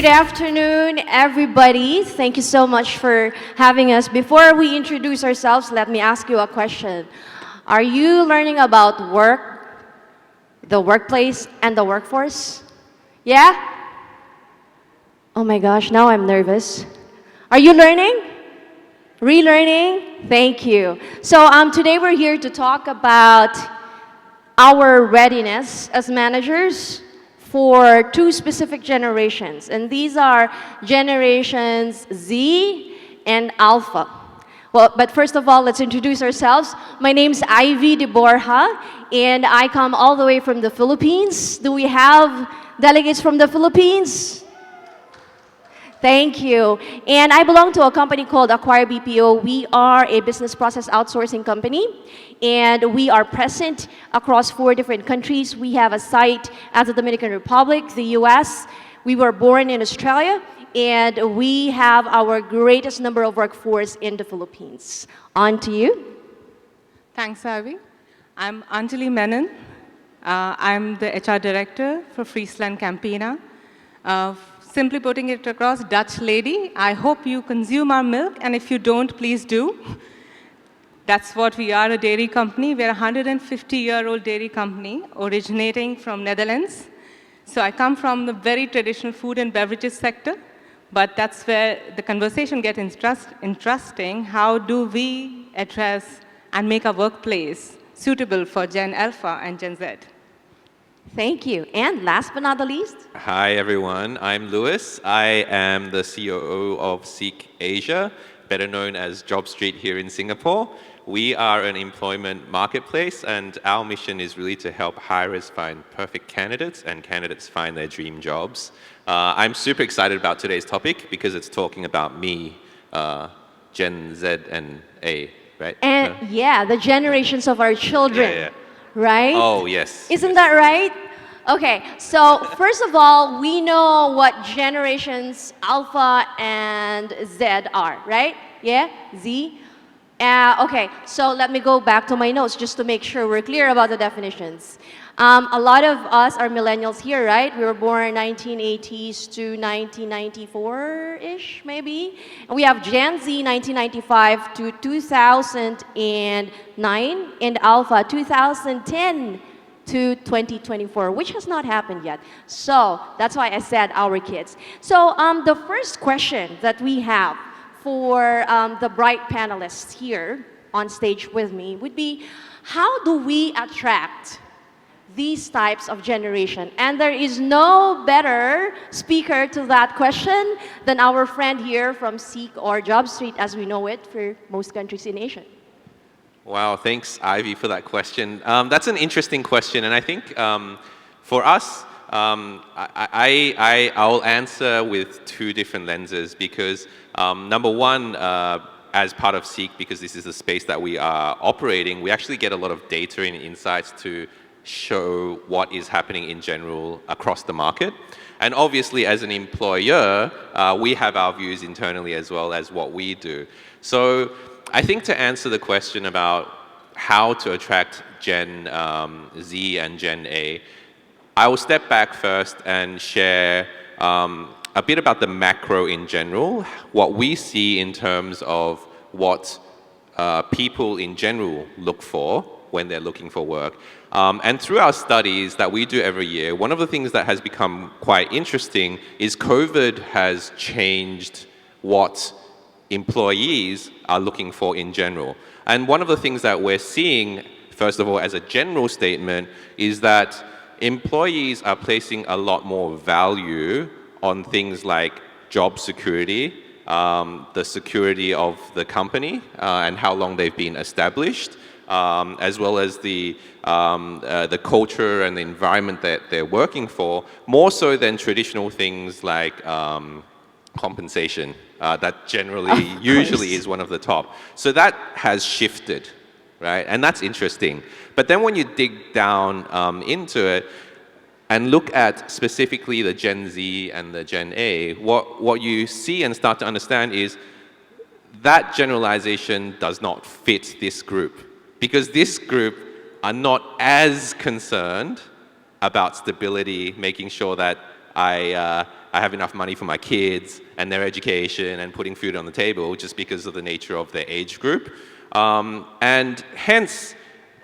Good afternoon, everybody. Thank you so much for having us. Before we introduce ourselves, let me ask you a question. Are you learning about work, the workplace, and the workforce? Yeah? Oh my gosh, now I'm nervous. Are you learning? Relearning? Thank you. So today we're here to talk about our readiness as managers for two specific generations. And these are generations Z and Alpha. Well, but first of all, let's introduce ourselves. My name's Ivy De Borja, and I come all the way from the Philippines. Do we have delegates from the Philippines? Thank you. And I belong to a company called Acquire BPO. We are a business process outsourcing company, and we are present across 4 different countries. We have a site at the Dominican Republic, the US. We were born in Australia, and we have our greatest number of workforce in the Philippines. On to you. Thanks, Ivy. I'm Anjali Menon. I'm the HR director for Friesland Campina. Simply putting it across, Dutch lady. I hope you consume our milk, and if you don't, please do. That's what we are, a dairy company. We're a 150-year-old dairy company originating from Netherlands. So I come from the very traditional food and beverages sector, but that's where the conversation gets interesting. How do we address and make our workplace suitable for Gen Alpha and Gen Z? Thank you. And last but not the least. Hi, everyone. I'm Lewis. I am the COO of Seek Asia, better known as Job Street here in Singapore. We are an employment marketplace, and our mission is really to help hirers find perfect candidates and candidates find their dream jobs. I'm super excited about today's topic because it's talking about me, Gen Z and A, right? And yeah, the generations of our children. Yeah. Right? Oh, yes. Isn't that right? Okay, so first of all, we know what generations Alpha and Z are, right? Yeah? Z? Okay, so let me go back to my notes just to make sure we're clear about the definitions. A lot of us are millennials here, right? We were born 1980s to 1994-ish, maybe. And we have Gen Z 1995 to 2009, and Alpha 2010 to 2024, which has not happened yet. So that's why I said our kids. So the first question that we have for the bright panelists here on stage with me would be, how do we attract these types of generation? And there is no better speaker to that question than our friend here from Seek or Job Street as we know it for most countries in Asia. Wow, thanks, Ivy, for that question. That's an interesting question, and I think for us, I'll answer with 2 different lenses because number one, as part of Seek, because this is the space that we are operating, we actually get a lot of data and insights to show what is happening in general across the market. And obviously, as an employer, we have our views internally as well as what we do. So I think to answer the question about how to attract Gen Z and Gen A, I will step back first and share a bit about the macro in general, what we see in terms of what people in general look for when they're looking for work. And through our studies that we do every year, one of the things that has become quite interesting is COVID has changed what employees are looking for in general. And one of the things that we're seeing, first of all, as a general statement, is that employees are placing a lot more value on things like job security, the security of the company and how long they've been established, as well as the culture and the environment that they're working for, more so than traditional things like compensation. That generally, usually is one of the top. So that has shifted, right? And that's interesting. But then when you dig down into it and look at specifically the Gen Z and the Gen A, what you see and start to understand is that generalization does not fit this group, because this group are not as concerned about stability, making sure that I have enough money for my kids and their education and putting food on the table just because of the nature of their age group. And hence,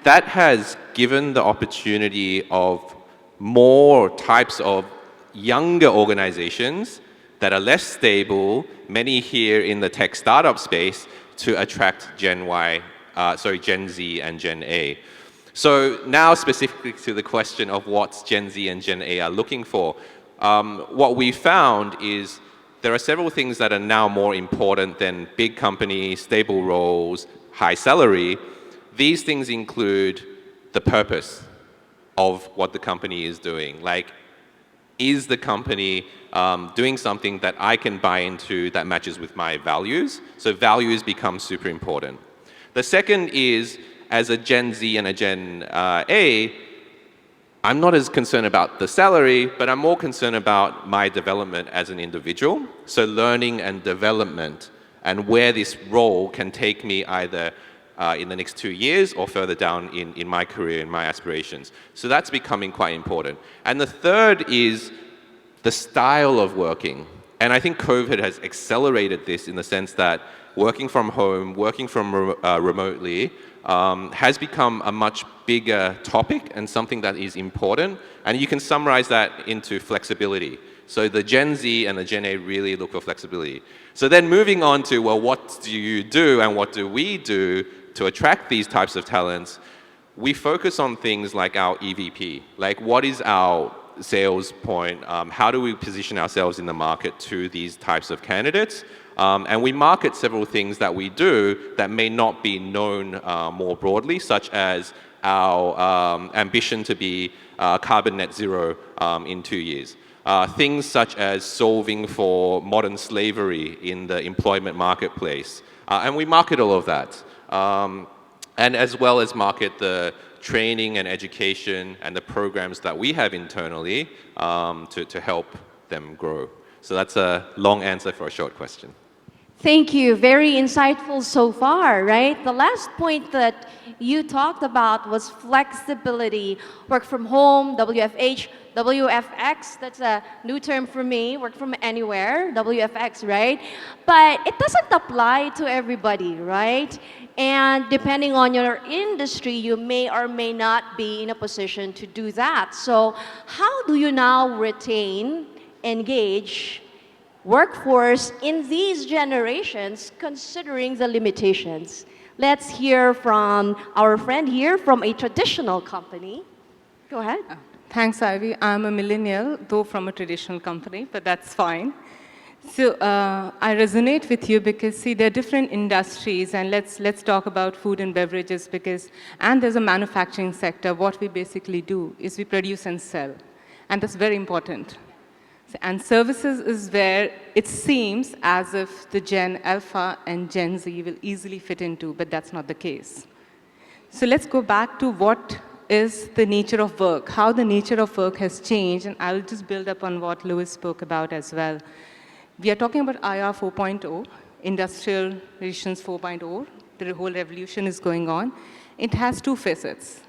that has given the opportunity of more types of younger organizations that are less stable, many here in the tech startup space, to attract Gen Z and Gen A. So now specifically to the question of what Gen Z and Gen A are looking for, what we found is there are several things that are now more important than big companies, stable roles, high salary. These things include the purpose of what the company is doing. Like, is the company doing something that I can buy into that matches with my values? So values become super important. The second is, as a Gen Z and a Gen A, I'm not as concerned about the salary, but I'm more concerned about my development as an individual. So learning and development, and where this role can take me either in the next 2 years or further down in my career, in my aspirations. So that's becoming quite important. And the third is the style of working. And I think COVID has accelerated this in the sense that working from home, working from remotely, has become a much bigger topic and something that is important. And you can summarize that into flexibility. So the Gen Z and the Gen A really look for flexibility. So then moving on to, well, what do you do and what do we do to attract these types of talents? We focus on things like our EVP, like what is our sales point, how do we position ourselves in the market to these types of candidates? And we market several things that we do that may not be known more broadly, such as our ambition to be carbon net zero in 2 years. Things such as solving for modern slavery in the employment marketplace. And we market all of that. And as well as market the training and education and the programs that we have internally to help them grow. So that's a long answer for a short question. Thank you. Very insightful so far, right? The last point that you talked about was flexibility. Work from home, WFH, WFX, that's a new term for me, work from anywhere, WFX, right? But it doesn't apply to everybody, right? And depending on your industry, you may or may not be in a position to do that. So how do you now retain, engage, workforce in these generations, considering the limitations? Let's hear from our friend here from a traditional company. Go ahead. Thanks, Ivy. I'm a millennial, though from a traditional company, but that's fine. So I resonate with you because, see, there are different industries, and let's talk about food and beverages and there's a manufacturing sector. What we basically do is we produce and sell, and that's very important. And services is where it seems as if the Gen Alpha and Gen Z will easily fit into, but that's not the case. So let's go back to what is the nature of work, how the nature of work has changed, and I'll just build up on what Louis spoke about as well. We are talking about IR 4.0, Industrial Relations 4.0. The whole revolution is going on. It has two facets.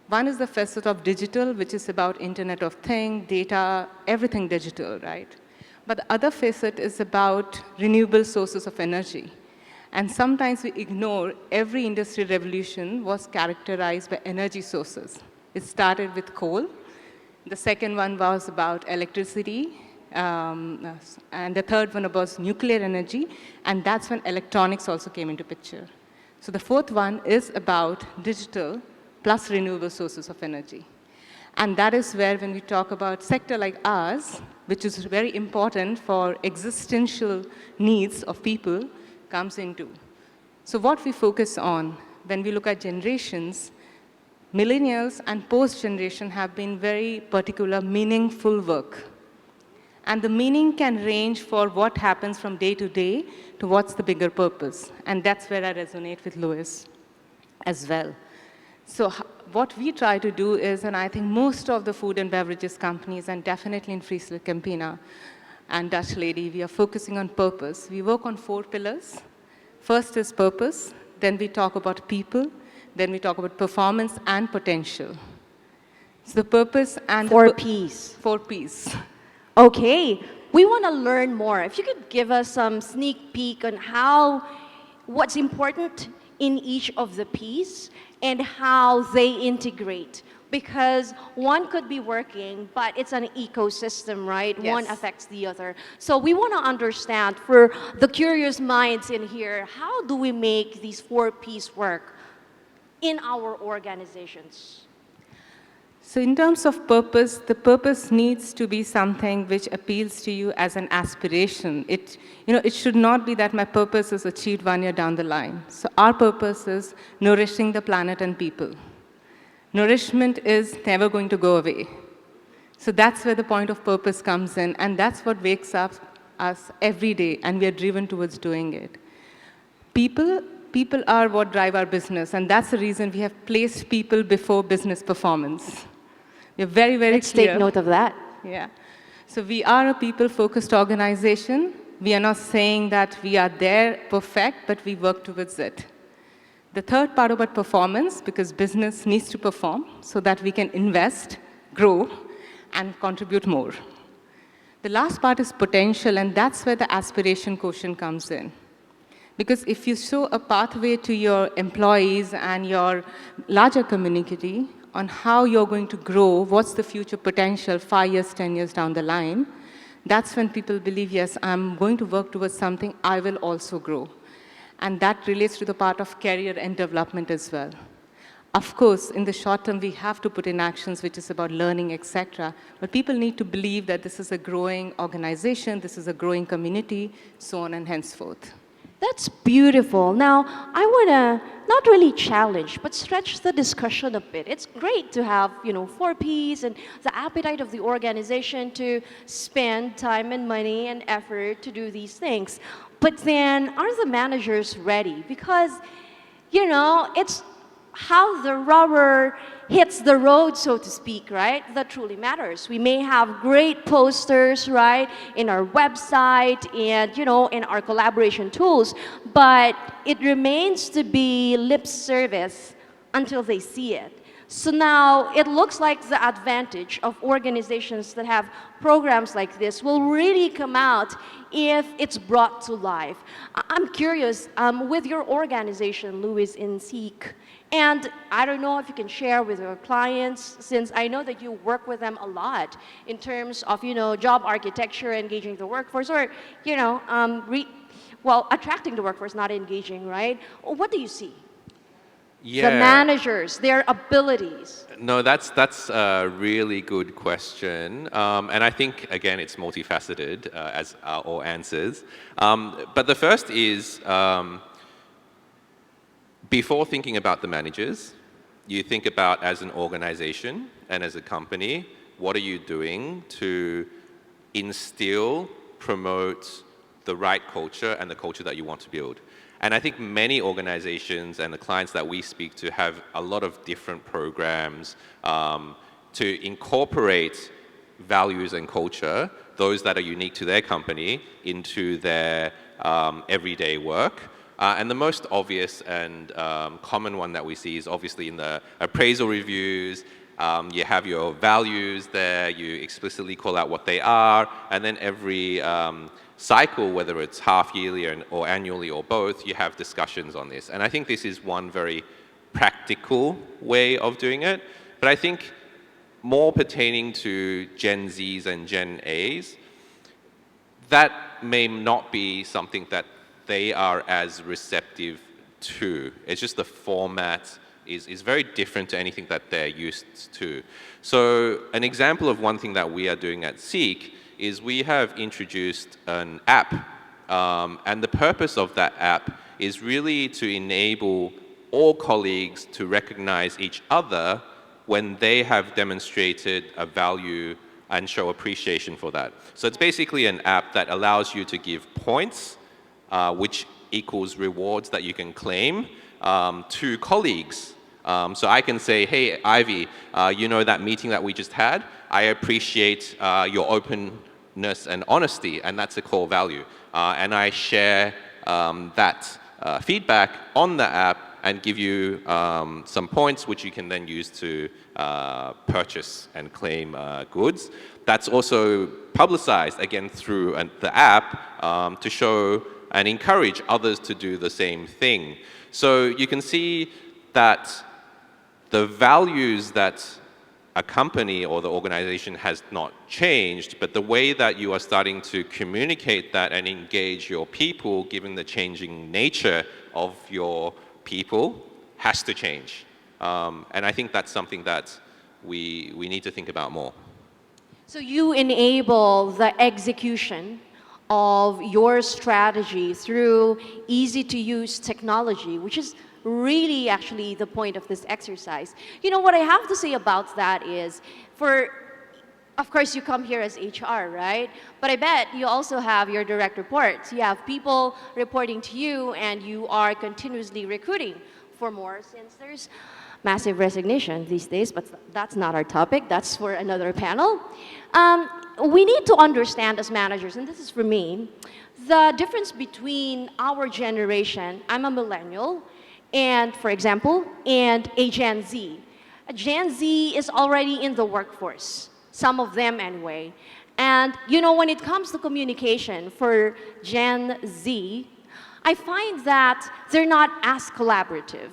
One is the facet of digital, which is about Internet of Things, data, everything digital, right? But the other facet is about renewable sources of energy. And sometimes we ignore every industrial revolution was characterized by energy sources. It started with coal. The second one was about electricity. And the third one was nuclear energy. And that's when electronics also came into picture. So the fourth one is about digital plus renewable sources of energy. And that is where, when we talk about sector like ours, which is very important for existential needs of people, comes into. So what we focus on when we look at generations, millennials and post-generation have been very particular, meaningful work. And the meaning can range for what happens from day to day to what's the bigger purpose. And that's where I resonate with Louis as well. So what we try to do is, and I think most of the food and beverages companies, and definitely in Friesland Campina and Dutch Lady, we are focusing on purpose. We work on 4 pillars. First is purpose, then we talk about people, then we talk about performance and potential. So the purpose and 4 Ps. 4 Ps. Okay, we want to learn more. If you could give us some sneak peek on what's important in each of the piece and how they integrate. Because one could be working, but it's an ecosystem, right? Yes. One affects the other. So we want to understand, for the curious minds in here, how do we make these 4 Ps work in our organizations? So in terms of purpose, the purpose needs to be something which appeals to you as an aspiration. It should not be that my purpose is achieved 1 year down the line. So our purpose is nourishing the planet and people. Nourishment is never going to go away. So that's where the point of purpose comes in, and that's what wakes up us every day, and we are driven towards doing it. People are what drive our business, and that's the reason we have placed people before business performance. We're very, very Let's clear. take note of that. Yeah. So we are a people-focused organization. We are not saying that we are there perfect, but we work towards it. The third part about performance, because business needs to perform so that we can invest, grow, and contribute more. The last part is potential, and that's where the aspiration quotient comes in. Because if you show a pathway to your employees and your larger community on how you're going to grow, what's the future potential 5 years, 10 years down the line, that's when people believe, yes, I'm going to work towards something, I will also grow. And that relates to the part of career and development as well. Of course, in the short term, we have to put in actions which is about learning, etc. But people need to believe that this is a growing organization, this is a growing community, so on and henceforth. That's beautiful. Now, I want to not really challenge, but stretch the discussion a bit. It's great to have, 4 Ps and the appetite of the organization to spend time and money and effort to do these things. But then, are the managers ready? Because, it's how the rubber hits the road, so to speak, right? That truly matters. We may have great posters, right, in our website and, in our collaboration tools, but it remains to be lip service until they see it. So now it looks like the advantage of organizations that have programs like this will really come out if it's brought to life. I'm curious, with your organization, Louis, in Seek, and I don't know if you can share with your clients, since I know that you work with them a lot in terms of, job architecture, engaging the workforce, or, attracting the workforce, not engaging, right? What do you see? Yeah. The managers, their abilities. No, that's a really good question, and I think again it's multifaceted as are all answers. But the first is before thinking about the managers, you think about as an organization and as a company, what are you doing to instill, promote the right culture and the culture that you want to build. And I think many organizations and the clients that we speak to have a lot of different programs to incorporate values and culture, those that are unique to their company, into their everyday work. And the most obvious and common one that we see is obviously in the appraisal reviews. You have your values there, you explicitly call out what they are, and then every cycle, whether it's half yearly or annually or both, you have discussions on this. And I think this is one very practical way of doing it. But I think more pertaining to Gen Zs and Gen As, that may not be something that they are as receptive to. It's just the format is very different to anything that they're used to. So an example of one thing that we are doing at Seek is we have introduced an app. And the purpose of that app is really to enable all colleagues to recognize each other when they have demonstrated a value and show appreciation for that. So it's basically an app that allows you to give points, which equals rewards that you can claim to colleagues. So I can say, hey, Ivy, that meeting that we just had, I appreciate your openness and honesty, and that's a core value. And I share that feedback on the app and give you some points which you can then use to purchase and claim goods. That's also publicized again through the app to show and encourage others to do the same thing. So you can see that the values that a company or the organization has not changed, but the way that you are starting to communicate that and engage your people, given the changing nature of your people, has to change. And I think that's something that we need to think about more. So you enable the execution of your strategy through easy-to-use technology, which is really actually the point of this exercise. You know, what I have to say about that is, of course, you come here as HR, right? But I bet you also have your direct reports. You have people reporting to you, and you are continuously recruiting for more, since there's massive resignation these days, but that's not our topic. That's for another panel. We need to understand as managers, and this is for me, the difference between our generation, I'm a millennial, and for example, and a Gen Z. A Gen Z is already in the workforce, some of them anyway. And you know, when it comes to communication for Gen Z, I find that they're not as collaborative.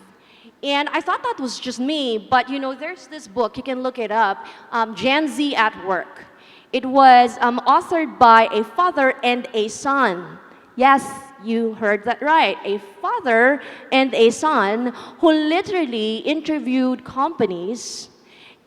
And I thought that was just me, but you know, there's this book, you can look it up, Gen Z at Work. It was authored by a father and a son. Yes, you heard that right. A father and a son who literally interviewed companies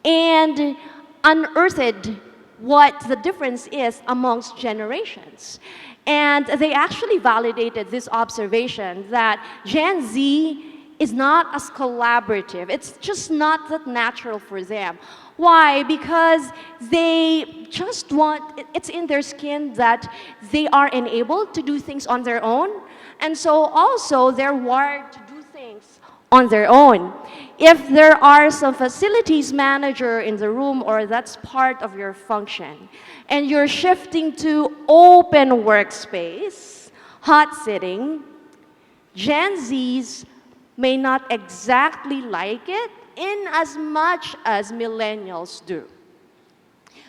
and unearthed what the difference is amongst generations. And they actually validated this observation that Gen Z is not as collaborative. It's just not that natural for them. Why? Because they just want, it's in their skin that they are enabled to do things on their own. And so also they're wired to do things on their own. If there are some facilities manager in the room, or that's part of your function, and you're shifting to open workspace, hot sitting, Gen Zs may not exactly like it in as much as millennials do.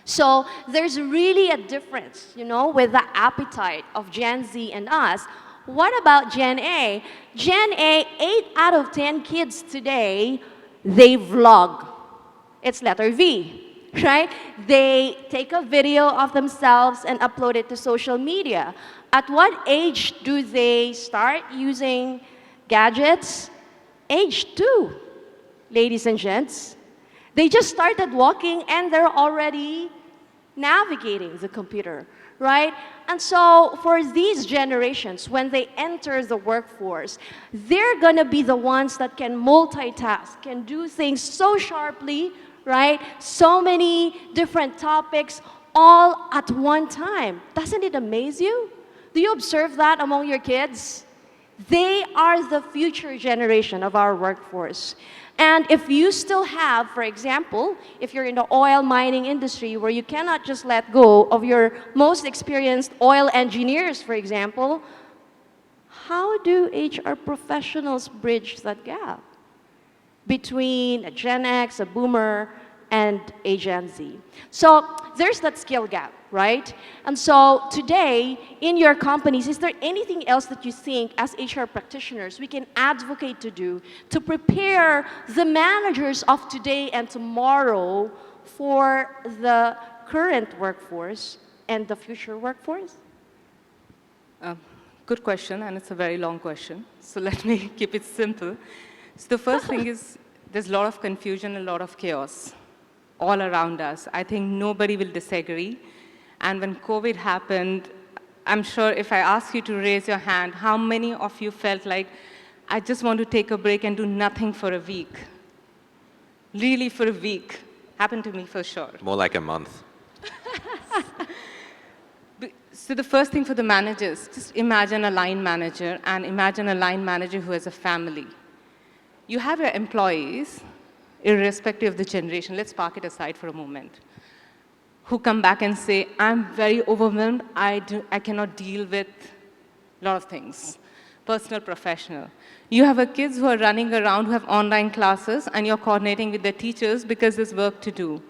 So there's really a difference, you know, with the appetite of Gen Z and us. What about Gen A? Gen A, 8 out of 10 kids today, they vlog. It's letter V, right? They take a video of themselves and upload it to social media. At what age do they start using gadgets? Age 2, ladies and gents. They just started walking and they're already navigating the computer, right? And so for these generations, when they enter the workforce, they're gonna be the ones that can multitask, can do things so sharply, right? So many different topics all at one time. Doesn't it amaze you? Do you observe that among your kids? They are the future generation of our workforce. And if you still have, for example, if you're in the oil mining industry where you cannot just let go of your most experienced oil engineers, for example, how do HR professionals bridge that gap between a Gen X, a boomer, and a Gen Z? So there's that skill gap, right? And so today, in your companies, is there anything else that you think as HR practitioners we can advocate to do to prepare the managers of today and tomorrow for the current workforce and the future workforce? Good question, and it's a very long question. So let me keep it simple. So the first thing is there's a lot of confusion, a lot of chaos all around us. I think nobody will disagree. And when COVID happened, I'm sure if I ask you to raise your hand, how many of you felt like, I just want to take a break and do nothing for a week? Really for a week. Happened to me for sure. More like a month. So the first thing for the managers, just imagine a line manager and imagine a line manager who has a family. You have your employees, irrespective of the generation, let's park it aside for a moment, who come back and say, I'm very overwhelmed, I cannot deal with a lot of things. personal, professional. You have kids who are running around who have online classes and you're coordinating with their teachers because there's work to do.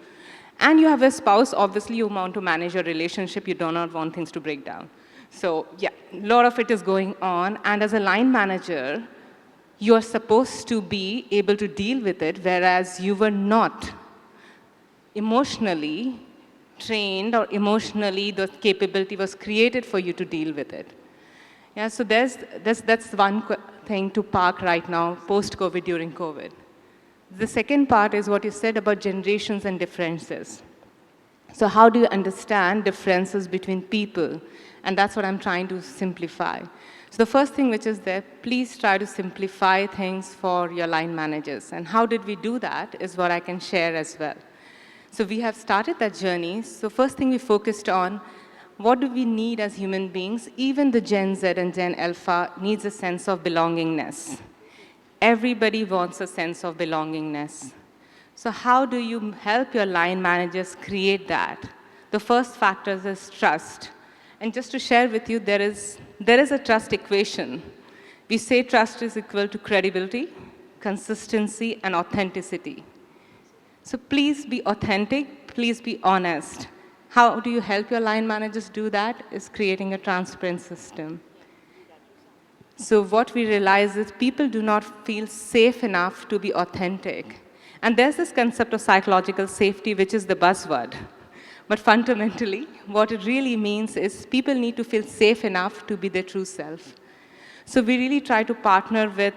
And you have a spouse, obviously you want to manage your relationship, you do not want things to break down. So yeah, a lot of it is going on, and as a line manager, you are supposed to be able to deal with it, whereas you were not emotionally trained or emotionally the capability was created for you to deal with it. Yeah, so that's one thing to park right now, post-COVID, during COVID. The second part is what you said about generations and differences. So how do you understand differences between people? And that's what I'm trying to simplify. So the first thing which is there, please try to simplify things for your line managers. And how did we do that is what I can share as well. So we have started that journey. So first thing we focused on, what do we need as human beings? Even the Gen Z and Gen Alpha needs a sense of belongingness. Everybody wants a sense of belongingness. So how do you help your line managers create that? The first factor is trust. And just to share with you, there is a trust equation. We say trust is equal to credibility, consistency, and authenticity. So please be authentic, please be honest. How do you help your line managers do that? Is creating a transparent system. So what we realize is people do not feel safe enough to be authentic. And there's this concept of psychological safety, which is the buzzword. But fundamentally, what it really means is people need to feel safe enough to be their true self. So we really try to partner with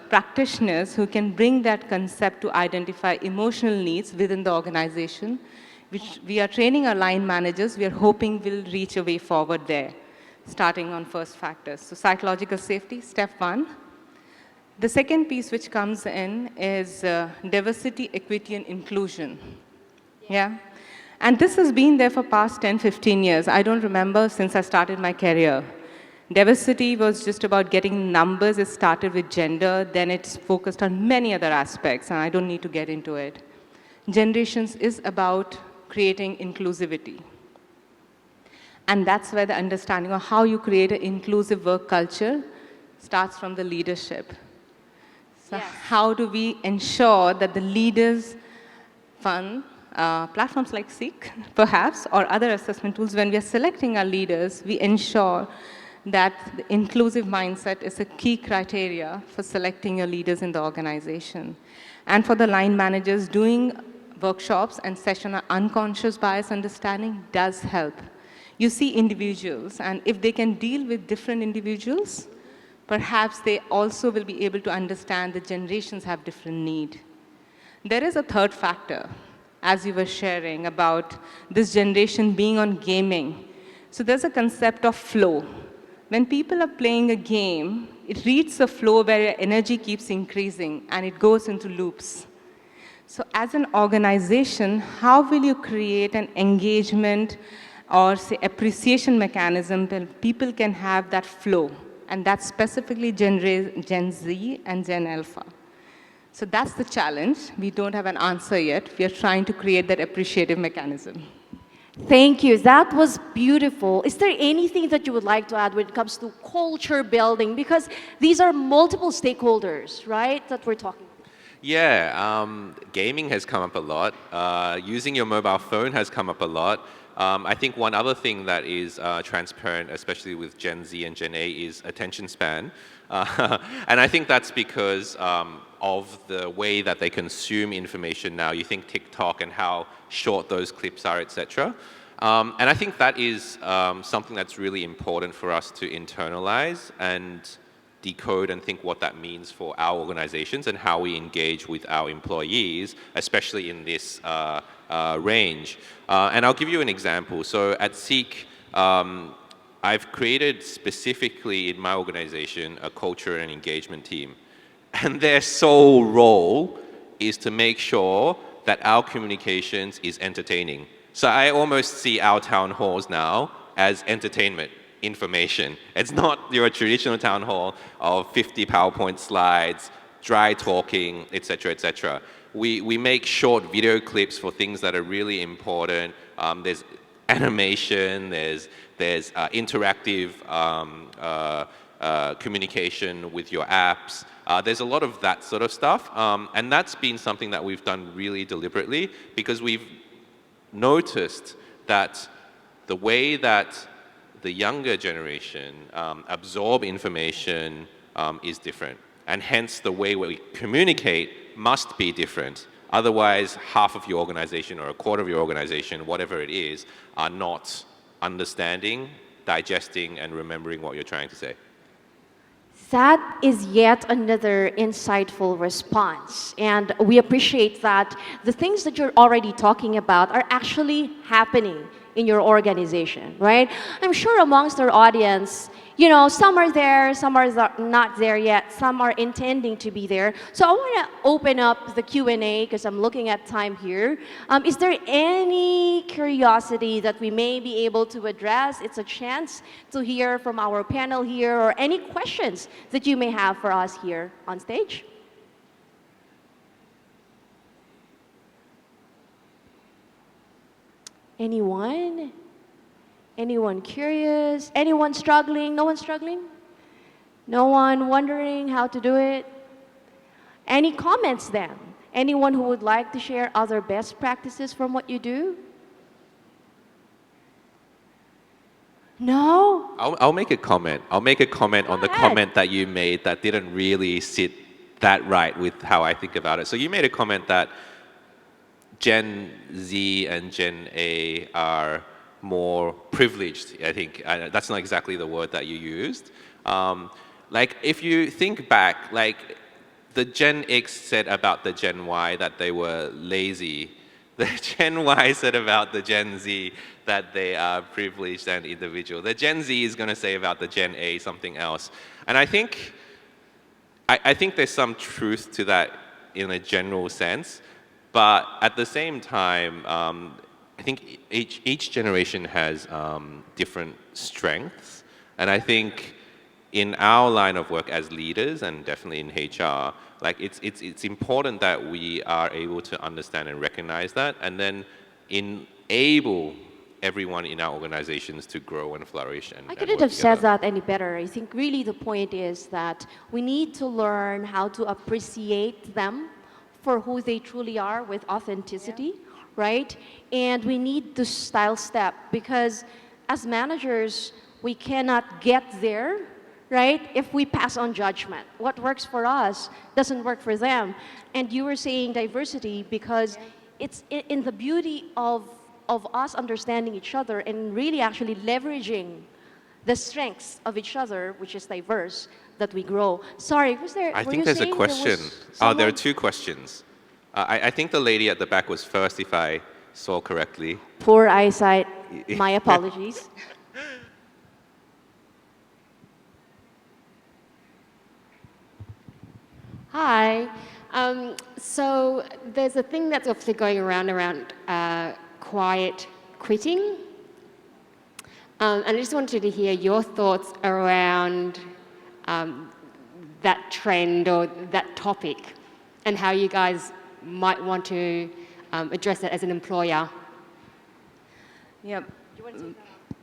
practitioners who can bring that concept to identify emotional needs within the organization, which we are training our line managers. We are hoping will reach a way forward there, starting on first factors. So psychological safety, step one. The second piece which comes in is diversity, equity, and inclusion. Yeah? And this has been there for past 10, 15 years. I don't remember since I started my career. Diversity was just about getting numbers. It started with gender, then it's focused on many other aspects, and I don't need to get into it. Generations is about creating inclusivity. And that's where the understanding of how you create an inclusive work culture starts from the leadership. So yes. How do we ensure that the leaders fund platforms like Seek, perhaps, or other assessment tools, when we are selecting our leaders, we ensure that the inclusive mindset is a key criteria for selecting your leaders in the organization. And for the line managers, doing workshops and session on unconscious bias understanding does help. You see individuals, and if they can deal with different individuals, perhaps they also will be able to understand that generations have different need. There is a third factor, as you were sharing, about this generation being on gaming. So there's a concept of flow. When people are playing a game, it reaches a flow where your energy keeps increasing and it goes into loops. So as an organization, how will you create an engagement or say appreciation mechanism that people can have that flow? And that's specifically Gen Z and Gen Alpha. So that's the challenge. We don't have an answer yet. We are trying to create that appreciative mechanism. Thank you. That was beautiful. Is there anything that you would like to add when it comes to culture building? Because these are multiple stakeholders, right, that we're talking about. Yeah, gaming has come up a lot. Using your mobile phone has come up a lot. I think one other thing that is transparent, especially with Gen Z and Gen A, is attention span. And I think that's because of the way that they consume information now. You think TikTok and how short those clips are, etc. And I think that is something that's really important for us to internalize and decode and think what that means for our organizations and how we engage with our employees, especially in this range. And I'll give you an example. So at Seek, I've created specifically in my organization a culture and engagement team. And their sole role is to make sure that our communications is entertaining. So I almost see our town halls now as entertainment, information. It's not your traditional town hall of 50 PowerPoint slides, dry talking, etc., etc. We make short video clips for things that are really important. There's animation, there's interactive communication with your apps. There's a lot of that sort of stuff, and that's been something that we've done really deliberately because we've noticed that the way that the younger generation absorb information is different. And hence the way we communicate must be different. Otherwise, half of your organization or a quarter of your organization, whatever it is, are not understanding, digesting, and remembering what you're trying to say. That is yet another insightful response. And we appreciate that the things that you're already talking about are actually happening in your organization, right? I'm sure amongst our audience, you know, some are there, some are not there yet, some are intending to be there. So I want to open up the Q&A because I'm looking at time here. Is there any curiosity that we may be able to address? It's a chance to hear from our panel here, or any questions that you may have for us here on stage. Anyone? Anyone curious? Anyone struggling? No one struggling? No one wondering how to do it? Any comments then? Anyone who would like to share other best practices from what you do? No? I'll make a comment. I'll make a comment on the ahead. comment that you made that didn't really sit that right with how I think about it. So you made a comment that Gen Z and Gen A are more privileged, I think. That's not exactly the word that you used. Like, if you think back, like, the Gen X said about the Gen Y that they were lazy. The Gen Y said about the Gen Z that they are privileged and individual. The Gen Z is going to say about the Gen A something else. And I think there's some truth to that in a general sense. But at the same time, I think each generation has different strengths. And I think in our line of work as leaders, and definitely in HR, like it's important that we are able to understand and recognize that, and then enable everyone in our organizations to grow and flourish. And I couldn't have said that any better. I think really the point is that we need to learn how to appreciate them for who they truly are with authenticity, right? And we need to style step, because as managers, we cannot get there, right, if we pass on judgment. What works for us doesn't work for them. And you were saying diversity because it's in the beauty of us understanding each other and really actually leveraging the strengths of each other, which is diverse, that we grow. Sorry, was there? I were think you there's a saying question. There Oh, there are two questions. I think the lady at the back was first, if I saw correctly. Poor eyesight. My apologies. Hi. So there's a thing that's obviously going around quiet quitting. And I just wanted to hear your thoughts around that trend or that topic, and how you guys might want to address it as an employer. Yep.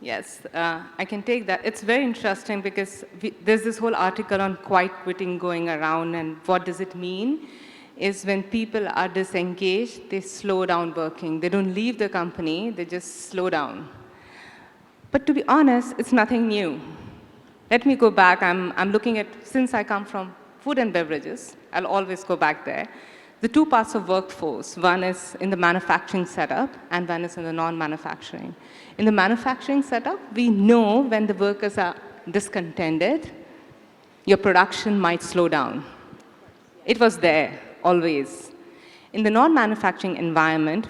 Yes, I can take that. It's very interesting because there's this whole article on quiet quitting going around, and what does it mean is when people are disengaged, they slow down working. They don't leave the company, they just slow down. But to be honest, it's nothing new. Let me go back. I'm looking at, since I come from food and beverages, I'll always go back there. The two parts of workforce, one is in the manufacturing setup and one is in the non-manufacturing. In the manufacturing setup, we know when the workers are discontented, your production might slow down. It was there, always. In the non-manufacturing environment,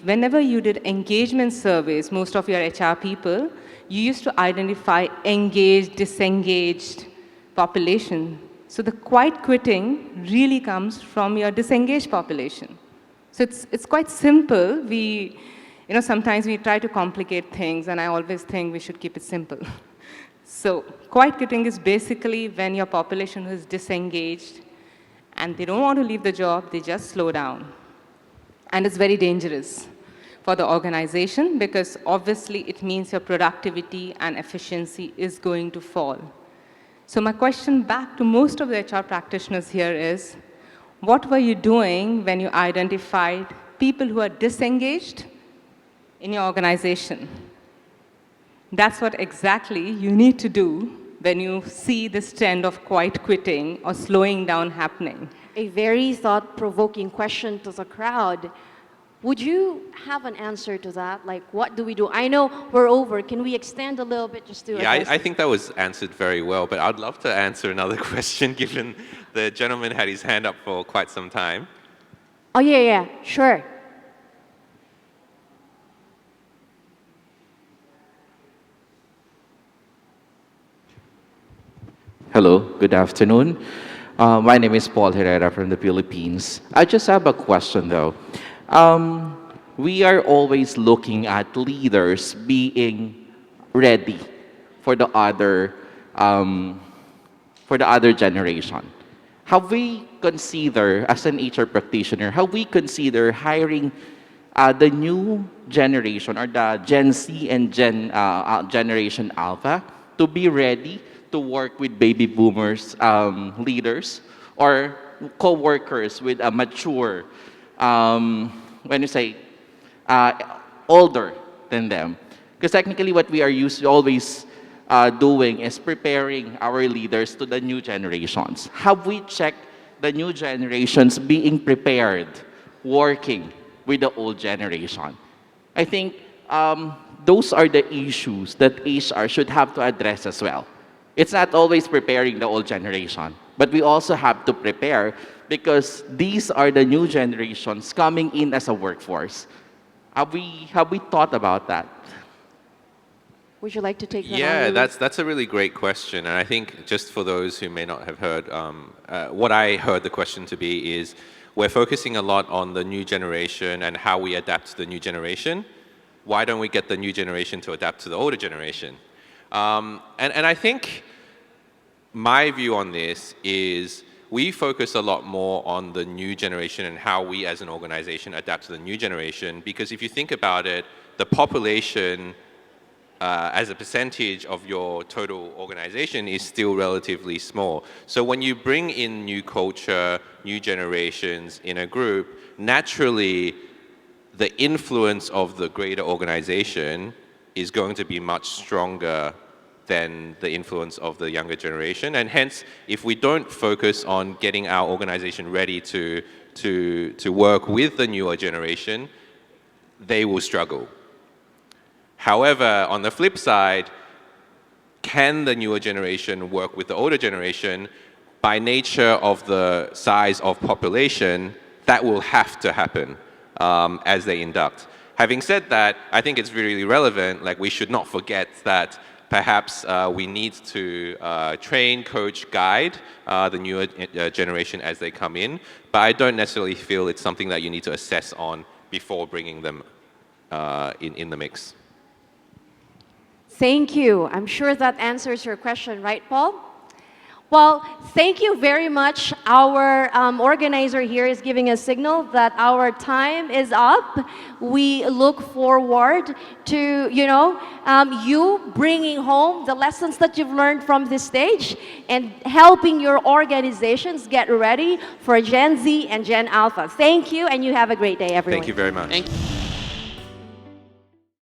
whenever you did engagement surveys, most of your HR people, you used to identify engaged, disengaged population. So the quiet quitting really comes from your disengaged population. So it's quite simple. Sometimes we try to complicate things, and I always think we should keep it simple. So quiet quitting is basically when your population is disengaged and they don't want to leave the job, they just slow down. And it's very dangerous for the organization because obviously it means your productivity and efficiency is going to fall. So my question back to most of the HR practitioners here is, what were you doing when you identified people who are disengaged in your organization? That's what exactly you need to do when you see this trend of quiet quitting or slowing down happening. A very thought-provoking question to the crowd. Would you have an answer to that? Like, what do we do? I know we're over. Can we extend a little bit just to Yeah, address I it? think that was answered very well, but I'd love to answer another question given the gentleman had his hand up for quite some time. Oh, yeah, sure. Hello, good afternoon. My name is Paul Herrera from the Philippines. I just have a question though. We are always looking at leaders being ready for the other generation. Have we consider as an HR practitioner, have we consider hiring the new generation or the Gen Z and Generation Alpha to be ready to work with baby boomers leaders or co-workers with a mature, when you say uh, older than them? Because technically what we are always doing is preparing our leaders to the new generations. Have we checked the new generations being prepared, working with the old generation? I think those are the issues that HR should have to address as well. It's not always preparing the old generation, but we also have to prepare because these are the new generations coming in as a workforce. Have we thought about that? Would you like to take that on? Yeah, Louis? that's a really great question. And I think just for those who may not have heard, what I heard the question to be is, we're focusing a lot on the new generation and how we adapt to the new generation. Why don't we get the new generation to adapt to the older generation? And I think my view on this is we focus a lot more on the new generation and how we as an organization adapt to the new generation, because if you think about it, the population as a percentage of your total organization is still relatively small. So when you bring in new culture, new generations in a group, naturally the influence of the greater organization is going to be much stronger than the influence of the younger generation. And hence, if we don't focus on getting our organization ready to work with the newer generation, they will struggle. However, on the flip side, can the newer generation work with the older generation? By nature of the size of population, that will have to happen as they induct. Having said that, I think it's really relevant, like we should not forget that perhaps we need to train, coach, guide the newer generation as they come in, but I don't necessarily feel it's something that you need to assess on before bringing them in the mix. Thank you. I'm sure that answers your question, right, Paul? Well, thank you very much. Our organizer here is giving a signal that our time is up. We look forward to, you bringing home the lessons that you've learned from this stage and helping your organizations get ready for Gen Z and Gen Alpha. Thank you, and you have a great day, everyone. Thank you very much. Thank you.